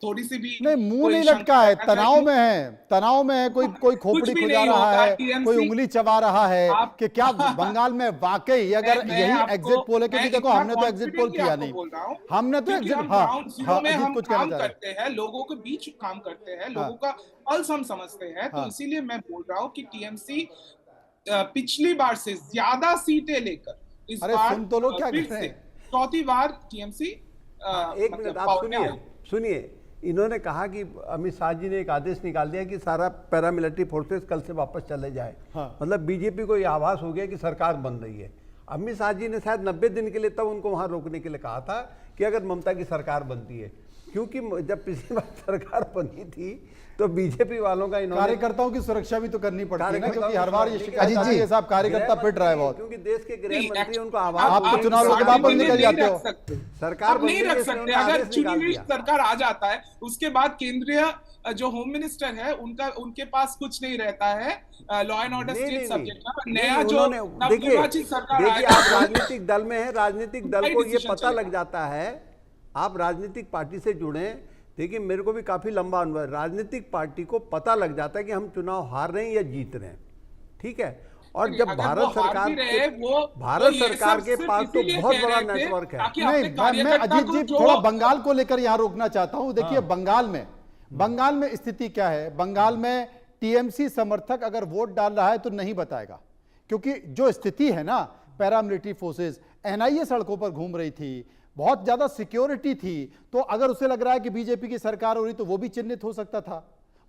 थोड़ी सी भी नहीं, मुंह कोई नहीं शंका लटका है, करना तनाव चाहिए। में है, तनाव में है, कोई कोई कुछ खोपड़ी भी खुजा नहीं रहा होगा है, कोई टीएमसी। उंगली चबा रहा है आप कि क्या बंगाल में वाकई अगर मैं यही आपको, एग्जिट पोल है, मैं क्योंकि देखो इतना हमने तो एग्जिट पोल कॉन्फिडेंटली किया आपको नहीं, बोल रहा हूँ हमने तो क्योंकि एग्जिट, हम हाँ ग्राउंड जीरो हाँ, में अजीत हम कुछ कहना काम चाह रहे हैं। करते हैं, लोगों के बीच काम करते हैं, लोगों हाँ का पल्स हम समझते हैं, तो हाँ। इसीलिए मैं बोल रहा हूँ कि टीएमसी पिछली बार से ज्यादा सीटें लेकर इस अरे बार सुन तो लो क्या फिर कह रहे से हैं। चौथी बार टीएमसी हाँ, एक मिनट मतलब आप पावर में सुनिए, आएगी। सुनिए। इन्होंने कहा कि अमित शाह जी ने एक आदेश निकाल दिया कि सारा पैरामिलिट्री फोर्सेस कल से वापस चले जाए। हाँ। मतलब बीजेपी को ये आभास हो गया कि सरकार बन रही है। अमित शाह जी ने शायद 90 दिन के लिए तब उनको वहां रोकने के लिए कहा था कि अगर ममता की सरकार बनती है, क्योंकि जब पिछली बार सरकार बनी थी तो बीजेपी वालों का इन्होंने कार्यकर्ताओं की सुरक्षा भी तो करनी पड़ती है ना, कार्यकर्ताओं क्योंकि हर बार ये की शिकायत अजीत आती जी, है साहब कार्यकर्ता पिट रहा है बहुत। क्योंकि देश के गृह नहीं, मंत्री उनको आप आवाज आप तो चुनाव लड़ के वापस पार्टी में निकल नहीं जाते रख हो। सकते। सरकार आप बन नहीं रही रख है, सकते। इसलिए अगर आदेश निकाल चुनी दिया। सरकार आ जाता है, उसके बाद केंद्रीय जो होम मिनिस्टर है उनके पास कुछ नहीं रहता है लॉ एंड ऑर्डर नहीं स्टेट नहीं सब्जेक्ट का। नहीं, नया नहीं, जो उन्होंने देखिए नवनिर्वाचित सरकार देखिए आएगा, आप राजनीतिक दल में हैं, राजनीतिक दल को ये डिसीजन पता चलेगा। लग जाता है, आप राजनीतिक पार्टी से जुड़े। देखिए मेरे को भी काफी लंबा अनुभव है, राजनीतिक पार्टी को पता लग जाता है कि हम चुनाव हार रहे हैं या जीत रहे हैं, ठीक है। और जब अगर भारत वो हार सरकार भी रहे, भारत ये सरकार सब के सिर्फ पास तो इसीलिए बहुत कह बड़ा रहे थे नेटवर्क है। ताकि नहीं, अपने मैं कार्यकर्ता अजीत को जी जो थोड़ा बंगाल को लेकर यहां रोकना चाहता हूं। देखिए बंगाल में स्थिति क्या है, बंगाल में टीएमसी समर्थक अगर वोट डाल रहा है तो नहीं बताएगा, क्योंकि जो स्थिति है ना, पैरामिलिट्री फोर्सेस, एनआईए सड़कों पर घूम रही थी, बहुत ज्यादा सिक्योरिटी थी, तो अगर उसे लग रहा है कि बीजेपी की सरकार हो रही तो वो भी चिन्हित हो सकता था,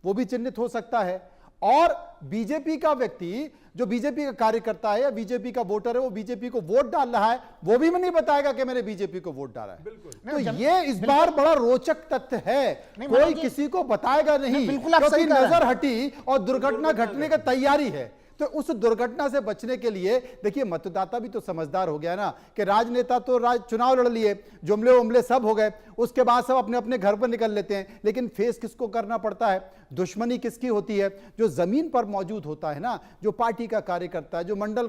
वो भी चिन्हित हो सकता है। और बीजेपी का व्यक्ति जो बीजेपी का कार्यकर्ता है या बीजेपी का वोटर है, वो बीजेपी को वोट डाल रहा है, वो भी नहीं बताएगा कि मैंने बीजेपी को वोट डाला है। तो ये इस बार बड़ा रोचक तथ्य है, कोई किसी को बताएगा नहीं, बिल्कुल आप क्योंकि सही कह रहे हैं। नजर हटी और दुर्घटना घटने की तैयारी है। तो उस दुर्घटना से बचने के लिए देखिए मतदाता भी तो समझदार हो गया ना, कि राजनेता तो चुनाव लड़ लिए, जुमले उमले सब हो गए, उसके बाद सब अपने अपने घर पर निकल लेते हैं, लेकिन फेस किसको करना पड़ता है, दुश्मनी किसकी होती है, जो जमीन पर मौजूद होता है ना, जो पार्टी का कार्यकर्ता है, जो मंडल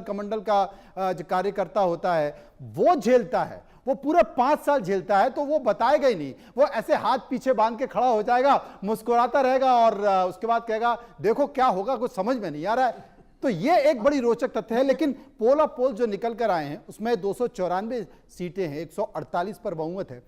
कमंडल का जो कार्यकर्ता होता है, वो झेलता है, वो पूरा 5 साल झेलता है, तो वो बताएगा ही नहीं, वो ऐसे हाथ पीछे बांध के खड़ा हो जाएगा, मुस्कुराता रहेगा और उसके बाद कहेगा देखो क्या होगा, कुछ समझ में नहीं आ रहा है। तो ये एक बड़ी रोचक तथ्य है। लेकिन पोल जो निकल कर आए हैं उसमें 294 सीटें हैं, 148 पर बहुमत है।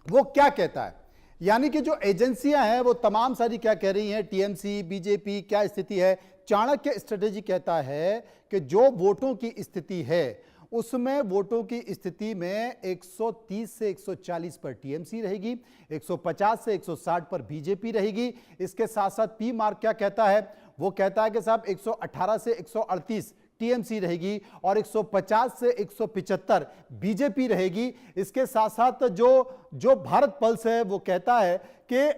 वो क्या कहता है, यानी कि जो एजेंसियां हैं वो तमाम सारी क्या कह रही हैं, टीएमसी बीजेपी क्या स्थिति है, चाणक्य स्ट्रेटेजी कहता है कि जो वोटों की स्थिति है उसमें वोटों की स्थिति में 130 से 140 पर टीएमसी रहेगी, 150 से 160 पर बीजेपी रहेगी। इसके साथ साथ पी मार्क क्या कहता है, वो कहता है कि साहब 118 से 138 टीएमसी रहेगी और 150 से 175 बीजेपी रहेगी। इसके साथ साथ जो भारत पल्स है वो कहता है कि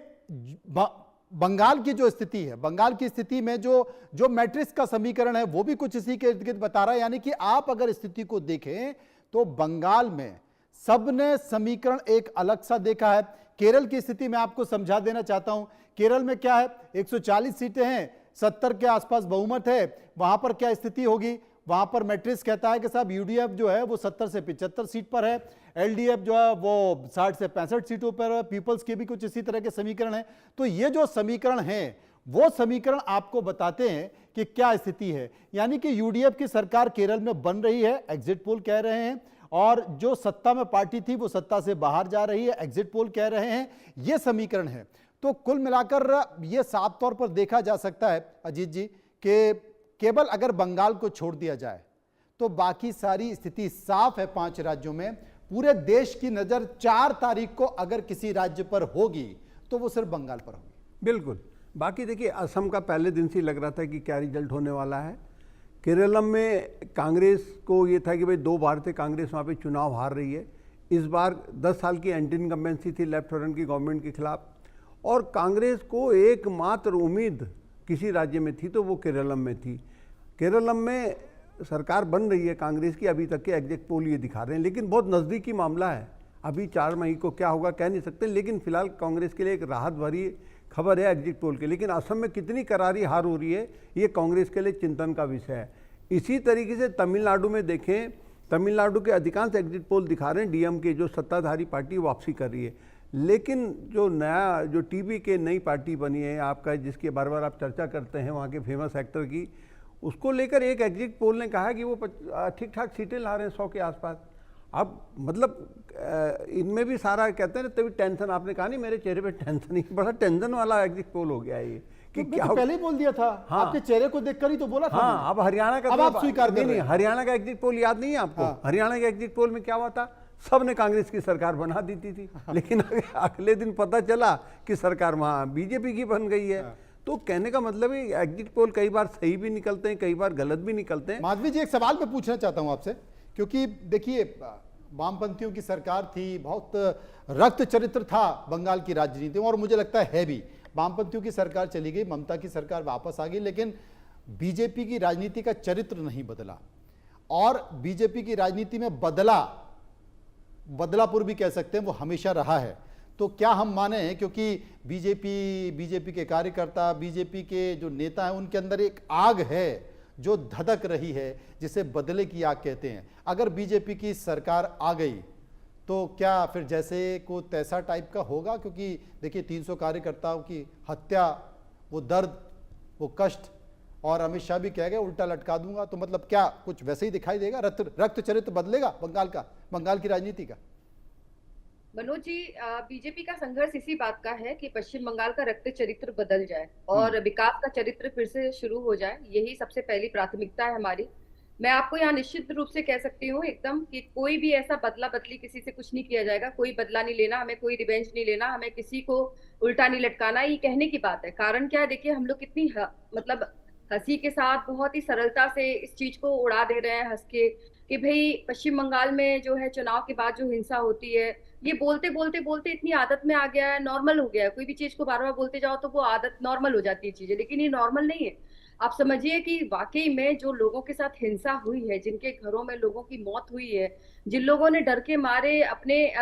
बंगाल की जो स्थिति है, बंगाल की स्थिति में जो मैट्रिक्स का समीकरण है वो भी कुछ इसी के इर्द गिर्द बता रहा है। यानी कि आप अगर स्थिति को देखें तो बंगाल में सबने समीकरण एक अलग सा देखा है। केरल की स्थिति में आपको समझा देना चाहता हूं, केरल में क्या है, 140 सीटें हैं, 70 के आसपास बहुमत है, वहां पर क्या स्थिति होगी, वहां पर मैट्रिक्स कहता है कि साहब यूडीएफ जो है वो 70 से 75 सीट पर है, एलडीएफ जो है वो 60 से 65 सीटों पर है, पीपल्स के भी कुछ इसी तरह के समीकरण हैं। तो ये जो समीकरण हैं वो समीकरण आपको बताते हैं कि क्या स्थिति है। यानी कि यूडीएफ की सरकार केरल में बन रही है, एग्जिट पोल कह रहे हैं, और जो सत्ता में पार्टी थी वो सत्ता से बाहर जा रही है, एग्जिट पोल कह रहे हैं, ये समीकरण है। तो कुल मिलाकर ये साफ तौर पर देखा जा सकता है अजीत जी कि केवल अगर बंगाल को छोड़ दिया जाए तो बाकी सारी स्थिति साफ है 5 राज्यों में। पूरे देश की नजर 4 तारीख को अगर किसी राज्य पर होगी तो वो सिर्फ बंगाल पर होगी। बिल्कुल। बाकी देखिए असम का पहले दिन से लग रहा था कि क्या रिजल्ट होने वाला है। केरलम में कांग्रेस को ये था कि भाई 2 बार से कांग्रेस वहाँ पे चुनाव हार रही है। इस बार 10 साल की एंटी इनकम्बेंसी थी लेफ्ट फ्रंट की गवर्नमेंट के खिलाफ, और कांग्रेस को एकमात्र उम्मीद किसी राज्य में थी तो वो केरलम में थी। केरलम में सरकार बन रही है कांग्रेस की, अभी तक के एग्जिट पोल ये दिखा रहे हैं, लेकिन बहुत नज़दीकी मामला है। अभी 4 मई को क्या होगा कह नहीं सकते, लेकिन फिलहाल कांग्रेस के लिए एक राहत भरी खबर है एग्जिट पोल के। लेकिन असम में कितनी करारी हार हो रही है ये कांग्रेस के लिए चिंतन का विषय है। इसी तरीके से तमिलनाडु में देखें, तमिलनाडु के अधिकांश एग्जिट पोल दिखा रहे हैं डीएमके जो सत्ताधारी पार्टी वापसी कर रही है। लेकिन जो नया जो टीवी के नई पार्टी बनी है आपका, जिसकी बार बार आप चर्चा करते हैं वहाँ के फेमस एक्टर की, उसको लेकर एक एग्जिट पोल ने कहा कि वो ठीक ठाक सीटें ला रहे हैं 100 के आसपास। अब मतलब इनमें भी सारा कहते हैं ना, तभी टेंशन, आपने कहा नहीं मेरे चेहरे पे टेंशन ही, बड़ा टेंशन वाला एग्जिट पोल हो गया ये कि क्या तो पहले ही बोल दिया था। हाँ, आपके चेहरे को देखकर ही तो बोला था। हाँ, अब हरियाणा का, अब आप स्वीकार कर रहे हैं। हरियाणा का एग्जिट पोल याद नहीं है आपको? हाँ। हरियाणा के एग्जिट पोल में क्या हुआ था, सबने कांग्रेस की सरकार बना दी थी, लेकिन अगले दिन पता चला कि सरकार वहां बीजेपी की बन गई है। तो कहने का मतलब है एग्जिट पोल कई बार सही भी निकलते हैं, कई बार गलत भी निकलते हैं। माधवी जी, एक सवाल मैं पूछना चाहता हूं आपसे, क्योंकि देखिए वामपंथियों की सरकार थी, बहुत रक्त चरित्र था बंगाल की राजनीति में, और मुझे लगता है भी। वामपंथियों की सरकार चली गई, ममता की सरकार वापस आ गई, लेकिन बीजेपी की राजनीति का चरित्र नहीं बदला। और बीजेपी की राजनीति में बदलापुर भी कह सकते हैं, वो हमेशा रहा है। तो क्या हम माने हैं, क्योंकि बीजेपी के कार्यकर्ता, बीजेपी के जो नेता हैं, उनके अंदर एक आग है जो धधक रही है, जिसे बदले की आग कहते हैं। अगर बीजेपी की सरकार आ गई तो क्या फिर जैसे को तैसा टाइप का होगा? क्योंकि देखिए 300 कार्यकर्ताओं की हत्या, वो दर्द, वो कष्ट, और अमित शाह भी कह गए उल्टा लटका दूंगा, तो मतलब क्या कुछ वैसे ही दिखाई देगा? रक्त चरित्र बदलेगा बंगाल की राजनीति का? मनोज जी, बीजेपी का संघर्ष इसी बात का है कि पश्चिम बंगाल का रक्त चरित्र बदल जाए और विकास का चरित्र फिर से शुरू हो जाए। यही सबसे पहली प्राथमिकता है हमारी। मैं आपको यहाँ निश्चित रूप से कह सकती हूँ एकदम कि कोई भी ऐसा बदला बदली किसी से कुछ नहीं किया जाएगा, कोई बदला नहीं लेना, हमें कोई रिवेंज नहीं लेना, हमें किसी को उल्टा नहीं लटकाना। ये कहने की बात है। कारण क्या है, देखिए हम लोग कितनी मतलब हंसी के साथ बहुत ही सरलता से इस चीज को उड़ा दे रहे हैं हंस के, कि भाई पश्चिम बंगाल में जो है चुनाव के बाद जो हिंसा होती है, ये बोलते बोलते बोलते इतनी आदत में आ गया है, नॉर्मल हो गया है। कोई भी चीज को बार बार बोलते जाओ तो वो आदत नॉर्मल हो जाती है चीजें, लेकिन ये नॉर्मल नहीं है। आप समझिए कि वाकई में जो लोगों के साथ हिंसा हुई है, जिनके घरों में लोगों की मौत हुई है, जिन लोगों ने डर के मारे अपने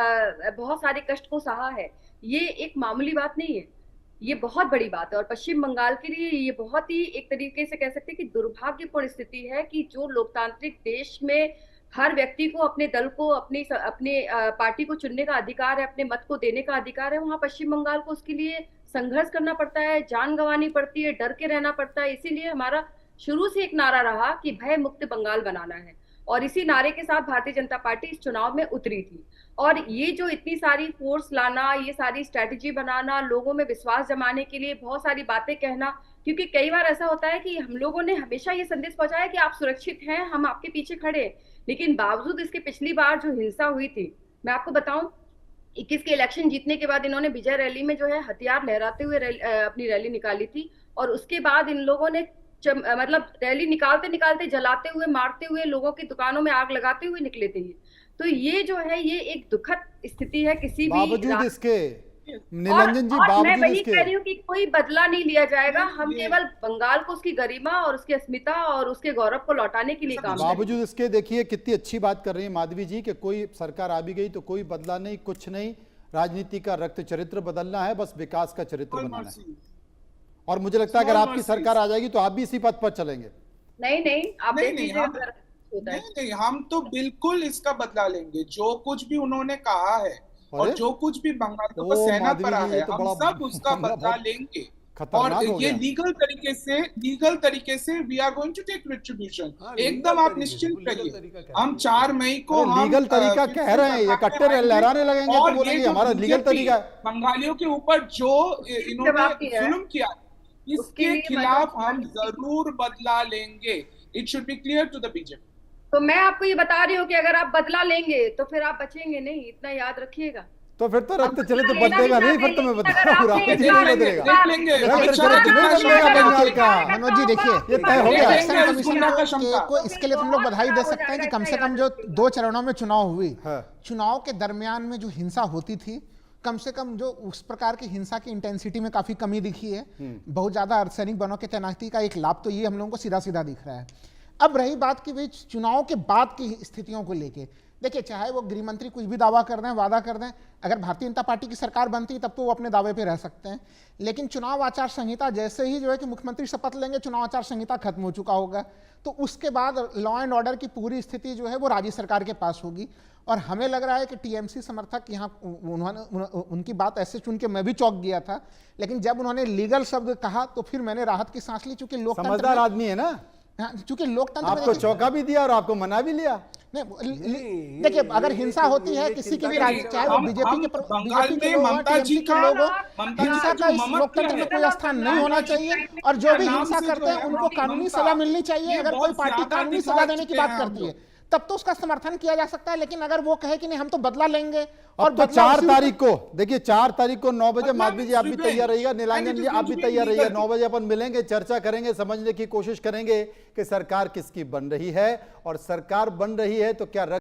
बहुत सारे कष्ट को सहा है, ये एक मामूली बात नहीं है, ये बहुत बड़ी बात है। और पश्चिम बंगाल के लिए ये बहुत ही एक तरीके से कह सकते हैं कि दुर्भाग्यपूर्ण स्थिति है कि जो लोकतांत्रिक देश में हर व्यक्ति को अपने दल को, अपने पार्टी को चुनने का अधिकार है, अपने मत को देने का अधिकार है, वहां पश्चिम बंगाल को उसके लिए संघर्ष करना पड़ता है, जान गंवानी पड़ती है, डर के रहना पड़ता है। इसीलिए हमारा शुरू से एक नारा रहा कि भय मुक्त बंगाल बनाना है, और इसी नारे के साथ भारतीय जनता पार्टी इस चुनाव में उतरी थी। और ये जो इतनी सारी फोर्स लाना, ये सारी स्ट्रैटेजी बनाना, लोगों में विश्वास जमाने के लिए बहुत सारी बातें कहना, क्योंकि कई बार ऐसा होता है कि हम लोगों ने हमेशा ये संदेश पहुंचाया कि आप सुरक्षित हैं, हम आपके पीछे खड़े हैं, लेकिन बावजूद इसके पिछली बार जो हिंसा हुई थी, मैं आपको बताऊं 21 के इलेक्शन जीतने के बाद इन्होंने विजय रैली में जो है हथियार लहराते हुए अपनी रैली निकाली थी, और उसके बाद इन लोगों ने मतलब रैली निकालते निकालते, जलाते हुए, मारते हुए, लोगों की दुकानों में आग लगाते हुए निकले थे। तो ये जो है ये एक दुखद स्थिति है किसी भी बावजूद इसके। निरंजन जी, और मैं वही कह रही हूँ कि कोई बदला नहीं लिया जाएगा, हम केवल बंगाल को उसकी गरिमा और उसकी अस्मिता और उसके गौरव को लौटाने के लिए काम करेंगे। बावजूद इसके देखिए कितनी अच्छी बात कर रही है माधवी जी कि कोई सरकार आ भी गई तो कोई बदला नहीं, कुछ नहीं, राजनीति का रक्त चरित्र बदलना है, बस विकास का चरित्र बनाना है। और मुझे लगता है अगर आपकी सरकार आ जाएगी तो आप भी इसी पथ पर चलेंगे। नहीं, आप नहीं, हम तो बिल्कुल इसका बदला लेंगे। जो कुछ भी उन्होंने कहा है और जो कुछ भी बंगालियों को सहना पड़ा है, हम सब उसका बदला लेंगे। और ये लीगल तरीके से we are going to take retribution. एकदम आप निश्चिंत रहिए। हम 4 मई को लीगल तरीका कह रहे हैं, ये कट्टे लहराने लगेंगे तो बोलेंगे हमारा लीगल तरीका है। बंगालियों के ऊपर जो इन्होंने जुल्म किया, इसके खिलाफ हम जरूर बदला लेंगे। It should be clear to the BJP. तो मैं आपको ये बता रही हूँ कि अगर आप बदला लेंगे तो फिर आप बचेंगे नहीं, इतना याद रखिएगा। तो फिर तो रक्त चरित्र बदलेगा नहीं, फिर तो मैं बता रहा हूँ मनोज जी देखिए, ये तय हो गया। इलेक्शन कमीशन को इसके लिए हम लोग बधाई दे सकते हैं कि कम से कम जो 2 चरणों में चुनाव हुई, चुनाव के दरमियान में जो हिंसा होती थी, कम से कम जो उस प्रकार की हिंसा की इंटेंसिटी में काफी कमी दिखी है। बहुत ज्यादा अर्धसैनिक बलों की तैनाती का एक लाभ तो ये हम लोगों को सीधा सीधा दिख रहा है। अब रही बात कि भाई चुनाव के बाद की स्थितियों को लेके, देखिए, चाहे वो गृह मंत्री कुछ भी दावा कर दें, वादा कर दें, अगर भारतीय जनता पार्टी की सरकार बनती तब तो वो अपने दावे पे रह सकते हैं, लेकिन चुनाव आचार संहिता जैसे ही जो है कि मुख्यमंत्री शपथ लेंगे, चुनाव आचार संहिता खत्म हो चुका होगा, तो उसके बाद लॉ एंड ऑर्डर की पूरी स्थिति जो है वो राज्य सरकार के पास होगी। और हमें लग रहा है कि टीएमसी समर्थक यहाँ उनकी बात ऐसे सुन के मैं भी चौंक गया था, लेकिन जब उन्होंने लीगल शब्द कहा तो फिर मैंने राहत की सांस ली, चूंकि लोकतंत्र समझदार आदमी है ना, चूंकि लोकतंत्र आपको चौंका भी दिया और आपको मना भी लिया। नहीं, देखिए, अगर हिंसा होती है किसी के भी राज्य, चाहे वो बीजेपी के ममता जी के लोग हो, हिंसा का इस लोकतंत्र में कोई स्थान नहीं होना चाहिए, और जो भी हिंसा करते हैं उनको कानूनी सजा मिलनी चाहिए। अगर कोई पार्टी कानूनी सजा देने की बात करती है तब तो उसका समर्थन किया जा सकता है, लेकिन अगर वो कहे कि नहीं हम तो बदला लेंगे, और तो 4 तारीख को देखिए, 4 तारीख को 9 बजे माधवी जी आप भी तैयार रहिएगा, नीलांजन जी आप भी तैयार रहिएगा, 9 बजे अपन मिलेंगे, चर्चा करेंगे, समझने की कोशिश करेंगे कि सरकार किसकी बन रही है, और सरकार बन रही है तो क्या